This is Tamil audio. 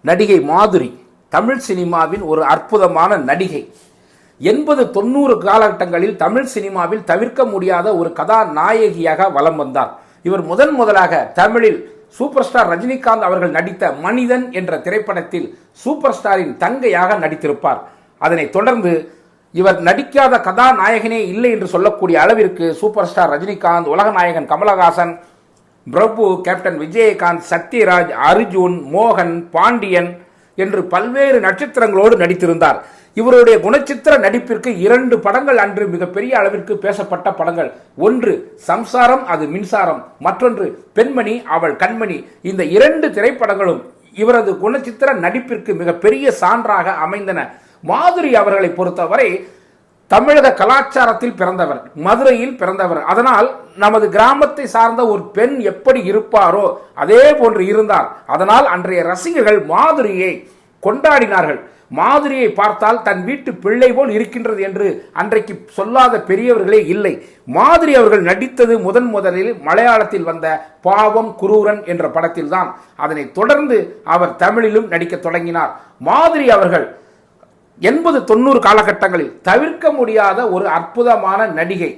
நடிகை மாதுரி தமிழ் சினிமாவின் ஒரு அற்புதமான நடிகை. 80-90 காலகட்டங்களில் தமிழ் சினிமாவில் தவிர்க்க முடியாத ஒரு கதாநாயகியாக வலம் வந்தார். இவர் முதலாக தமிழில் சூப்பர் ஸ்டார் ரஜினிகாந்த் அவர்கள் நடித்த மனிதன் என்ற திரைப்படத்தில் சூப்பர் ஸ்டாரின் தங்கையாக நடித்திருப்பார். அதனைத் தொடர்ந்து இவர் நடிக்காத கதாநாயகனே இல்லை என்று சொல்லக்கூடிய அளவிற்கு சூப்பர் ஸ்டார் ரஜினிகாந்த், உலகநாயகன் கமலஹாசன், பிரபு, கேப்டன் விஜயகாந்த், சத்யராஜ், அர்ஜுன், மோகன், பாண்டியன் என்று பல்வேறு நட்சத்திரங்களோடு நடித்திருந்தார். இவருடைய குணச்சித்திர நடிப்பிற்கு 2 படங்கள் அன்று மிகப்பெரிய அளவிற்கு பேசப்பட்ட படங்கள். ஒன்று சம்சாரம், அது மின்சாரம். மற்றொன்று பெண்மணி அவள் கண்மணி. இந்த 2 திரைப்படங்களும் இவரது குணச்சித்திர நடிப்பிற்கு மிகப்பெரிய சான்றாக அமைந்தன. மாதுரி அவர்களை பொறுத்தவரை தமிழக கலாச்சாரத்தில் பிறந்தவர், மதுரையில் பிறந்தவர். அதனால் நமது கிராமத்தை சார்ந்த ஒரு பெண் எப்படி இருப்பாரோ அதே போன்று இருந்தார். அதனால் அன்றைய ரசிகர்கள் மாதுரியை கொண்டாடினார்கள். மாதுரியை பார்த்தால் தன் வீட்டு பிள்ளை போல் இருக்கின்றது என்று அன்றைக்கு சொல்லாத பெரியவர்களே இல்லை. மாதுரி அவர்கள் நடித்தது முதலில் மலையாளத்தில் வந்த பாவம் குரூரன் என்ற படத்தில் தான். அதனைத் தொடர்ந்து அவர் தமிழிலும் நடிக்க தொடங்கினார். மாதுரி அவர்கள் 80-90 காலகட்டங்களில் தவிர்க்க முடியாத ஒரு அற்புதமான நடிகை.